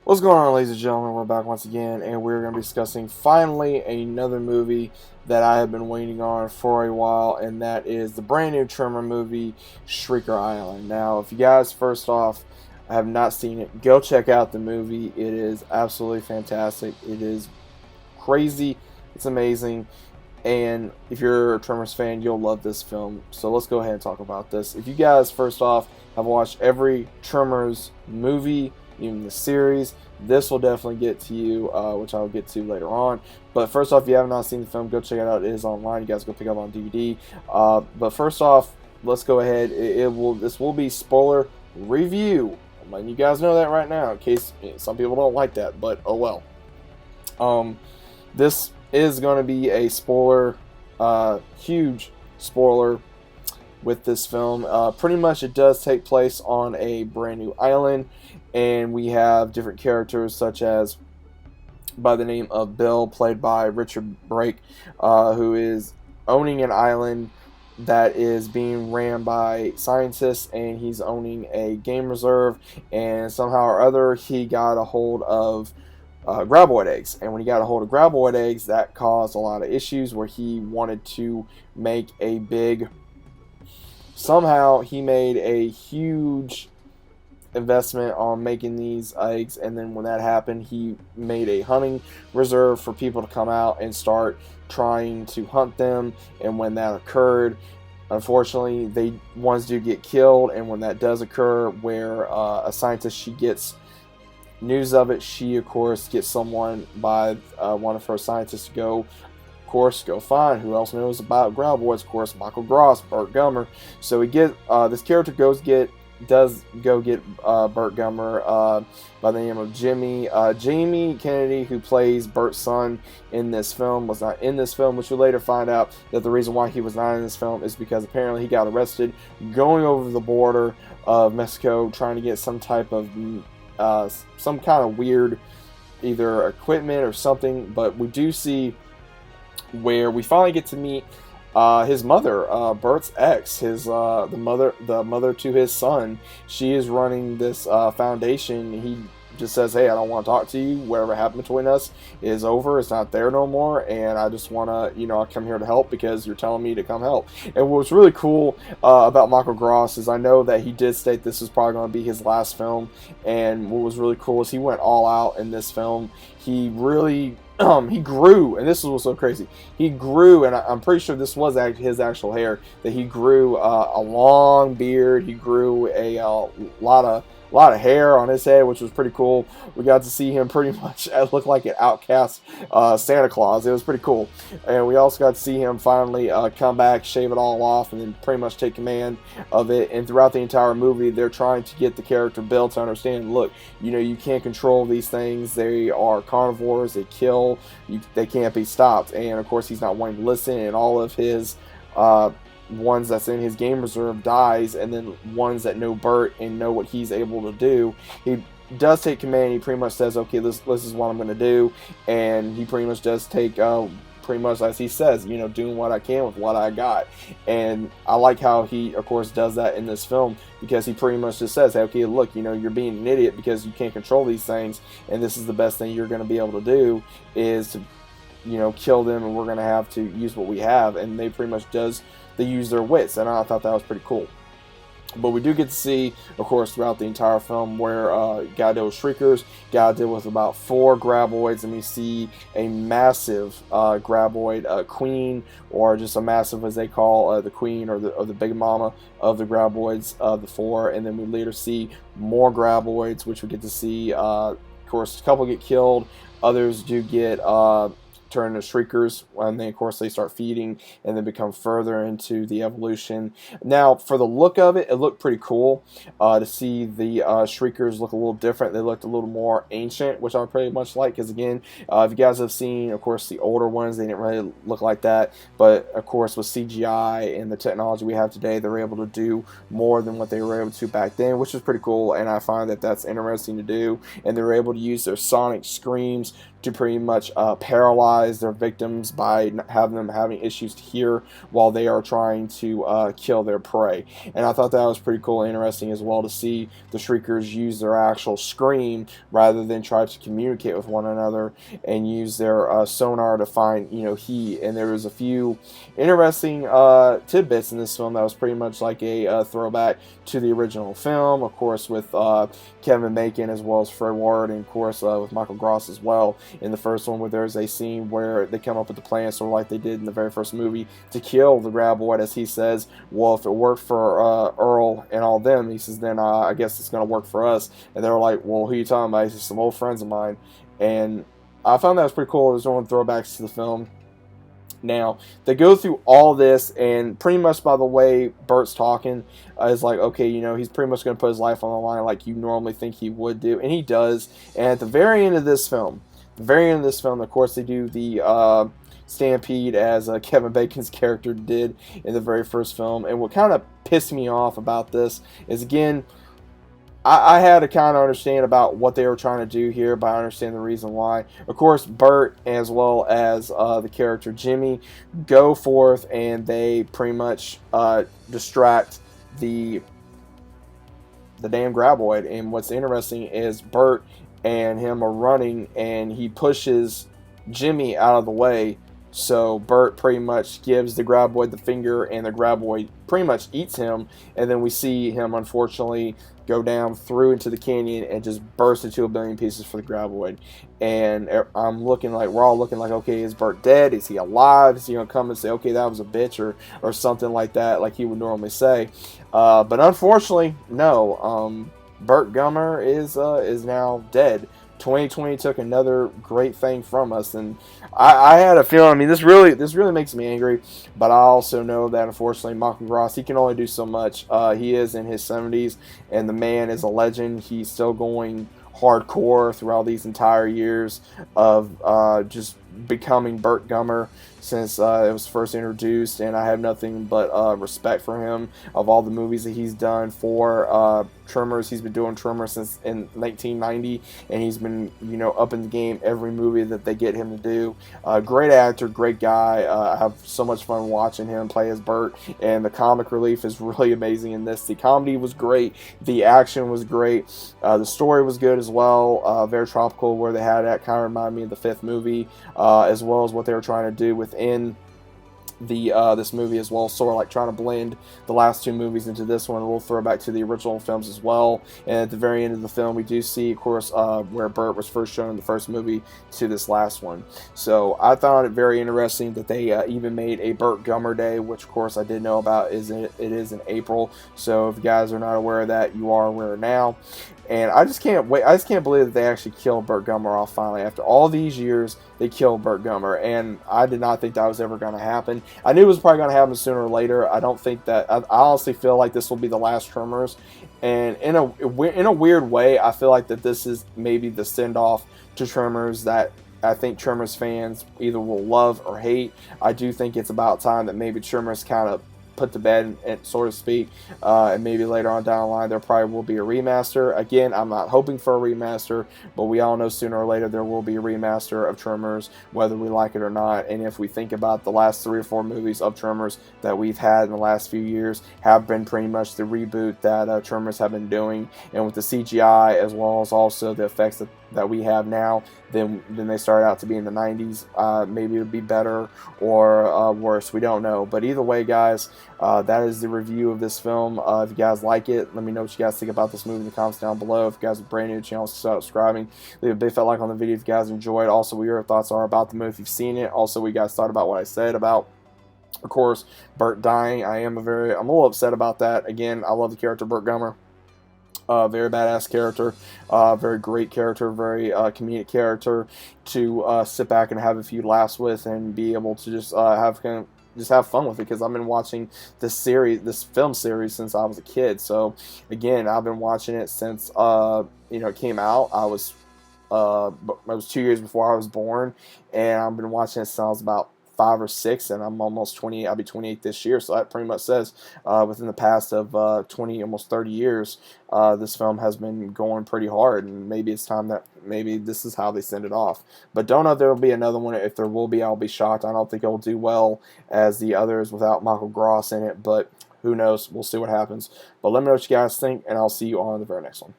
What's going on, ladies and gentlemen? We're back once again, and we're going to be discussing finally another movie that I have been waiting on for a while, and that is the brand new Tremor movie, Shrieker Island. Now, if you guys, first off, have not seen it, go check out the movie. It is absolutely fantastic. It is crazy. It's amazing. And if you're a Tremors fan, you'll love this film. So let's go ahead and talk about this. If you guys, first off, have watched every Tremors movie, even the series, this will definitely get to you, which I'll get to later on. But first off, if you have not seen the film, go check it out. It is online. You guys go pick it up on DVD. But first off, let's go ahead. This will be spoiler review. I'm letting you guys know that right now, in case some people don't like that. But oh well. This is going to be a spoiler, huge spoiler with this film. Pretty much it does take place on a brand new island, and we have different characters such as by the name of Bill, played by Richard Brake, who is owning an island that is being ran by scientists, and he's owning a game reserve, and somehow or other he got a hold of graboid eggs. And when he got a hold of graboid eggs, that caused a lot of issues where he wanted to make a big. Somehow he made a huge investment on making these eggs, and then when that happened, he made a hunting reserve for people to come out and start trying to hunt them. And when that occurred, unfortunately, they ones do get killed. And when that does occur, where a scientist, she gets news of it, she of course gets someone by one of her scientists to go, of course, go find who else knows about graboids. Of course, Michael Gross, Burt Gummer. So this character does go get Burt Gummer by the name of Jimmy. Jamie Kennedy, who plays Burt's son in this film, was not in this film, which we later find out that the reason why he was not in this film is because apparently he got arrested going over the border of Mexico trying to get some type of some kind of weird either equipment or something. But we do see where we finally get to meet his mother, Bert's ex, the mother to his son. She is running this foundation. He just says, "Hey, I don't want to talk to you. Whatever happened between us is over. It's not there no more. And I just want to, I come here to help because you're telling me to come help." And what's really cool about Michael Gross is I know that he did state this was probably going to be his last film. And what was really cool is he went all out in this film. He really he grew, and this is what's so crazy. He grew, and I'm pretty sure this was his actual hair. That he grew a long beard. He grew a lot of hair on his head, which was pretty cool. We got to see him pretty much look like an outcast Santa Claus. It was pretty cool, and we also got to see him finally come back, shave it all off, and then pretty much take command of it. And throughout the entire movie, they're trying to get the character Bill to understand, look, you can't control these things. They are carnivores. They kill. They can't be stopped. And of course, he's not wanting to listen. And all of his ones that's in his game reserve dies, and then ones that know Bert and know what he's able to do, he does take command. He pretty much says, "Okay, this is what I'm going to do," and he pretty much does take. Pretty much as he says, doing what I can with what I got. And I like how he, of course, does that in this film, because he pretty much just says, hey, okay, look, you're being an idiot because you can't control these things, and this is the best thing you're going to be able to do is to, kill them, and we're going to have to use what we have. And they pretty much they use their wits, and I thought that was pretty cool. But we do get to see, of course, throughout the entire film where gotta deal with Shriekers, gotta deal with about 4 graboids, and we see a massive graboid queen, or just a massive, as they call the queen, or the big mama of the graboids, the 4. And then we later see more graboids, which we get to see. Of course, a couple get killed, others do get turn to Shriekers, and then of course they start feeding and then become further into the evolution. Now, for the look of it, it looked pretty cool to see the Shriekers look a little different. They looked a little more ancient, which I pretty much like, because again, if you guys have seen, of course, the older ones, they didn't really look like that. But of course, with CGI and the technology we have today, they're able to do more than what they were able to back then, which is pretty cool. And I find that that's interesting to do. And they're able to use their sonic screams to pretty much paralyze traumatize their victims by having them having issues to hear while they are trying to kill their prey. And I thought that was pretty cool and interesting as well to see the Shriekers use their actual scream rather than try to communicate with one another and use their sonar to find, heat. And there was a few interesting tidbits in this film that was pretty much like a throwback to the original film, of course, with Kevin Bacon as well as Fred Ward, and of course with Michael Gross as well in the first one, where there's a scene where they come up with the plan, sort of like they did in the very first movie, to kill the graboid, as he says, well, if it worked for Earl and all them, he says, then I guess it's going to work for us. And they were like, well, who are you talking about? He says, some old friends of mine. And I found that was pretty cool. There's one throwbacks to the film. Now, they go through all this, and pretty much by the way Bert's talking, is like, okay, he's pretty much going to put his life on the line like you normally think he would do, and he does. And at the very end of this film, of course, they do the stampede as Kevin Bacon's character did in the very first film. And what kind of pissed me off about this is, again, I had to kind of understand about what they were trying to do here, but I understand the reason why. Of course, Bert as well as the character Jimmy go forth and they pretty much distract the damn graboid. And what's interesting is Bert and him are running, and he pushes Jimmy out of the way. So Bert pretty much gives the graboid the finger, and the graboid pretty much eats him. And then we see him, unfortunately, go down through into the canyon and just burst into a billion pieces for the graboid. And we're all looking like, okay, is Bert dead? Is he alive? Is he gonna come and say, okay, that was a bitch, or something like that, like he would normally say? But unfortunately, no. Bert Gummer is now dead. 2020 took another great thing from us, and I had a feeling. I mean, this really makes me angry, but I also know that unfortunately, Michael Gross, he can only do so much. He is in his 70s, and the man is a legend. He's still going hardcore throughout these entire years of just becoming Bert Gummer since it was first introduced, and I have nothing but respect for him of all the movies that he's done for Tremors. He's been doing Tremors since in 1990, and he's been up in the game every movie that they get him to do. Great actor, great guy. I have so much fun watching him play as Bert, and the comic relief is really amazing in this. The comedy was great, the action was great, the story was good as well. Very tropical where they had it. Kind of reminded me of the fifth movie, as well as what they were trying to do within the this movie as well, sort of like trying to blend the last two movies into this one. We'll throw back to the original films as well. And at the very end of the film, we do see, of course, where Bert was first shown in the first movie to this last one. So I found it very interesting that they even made a Bert Gummer Day, which of course I did know about. It is in April. So if you guys are not aware of that, you are aware now. And I just can't wait. I just can't believe that they actually killed Bert Gummer off finally. After all these years, they killed Bert Gummer. And I did not think that was ever going to happen. I knew it was probably going to happen sooner or later. I don't think that... I honestly feel like this will be the last Tremors. And in a weird way, I feel like that this is maybe the send-off to Tremors that I think Tremors fans either will love or hate. I do think it's about time that maybe Tremors kind of put to bed, and so to speak, and maybe later on down the line there probably will be a remaster. Again, I'm not hoping for a remaster, but we all know sooner or later there will be a remaster of Tremors, whether we like it or not. And if we think about the last 3 or 4 movies of Tremors that we've had in the last few years, have been pretty much the reboot that Tremors have been doing, and with the CGI as well as also the effects that we have now than they started out to be in the 90s. Maybe it would be better or worse. We don't know. But either way, guys, that is the review of this film. If you guys like it, let me know what you guys think about this movie in the comments down below. If you guys are brand new to the channel, start subscribing. Leave a big fat like on the video if you guys enjoyed. Also, what your thoughts are about the movie if you've seen it. Also, what you guys thought about what I said about, of course, Bert dying. I'm a little upset about that. Again, I love the character Bert Gummer. Very badass character, very great character, very comedic character to sit back and have a few laughs with and be able to just have fun with it, because I've been watching this film series since I was a kid. So again, I've been watching it since it came out. I was 2 years before I was born, and I've been watching it since I was about 5 or 6, and I'm almost 28. I'll be 28 this year, so that pretty much says within the past of 20, almost 30 years, this film has been going pretty hard, and maybe it's time that maybe this is how they send it off. But don't know if there will be another one. If there will be, I'll be shocked. I don't think it'll do well as the others without Michael Gross in it, but who knows? We'll see what happens. But let me know what you guys think, and I'll see you on the very next one.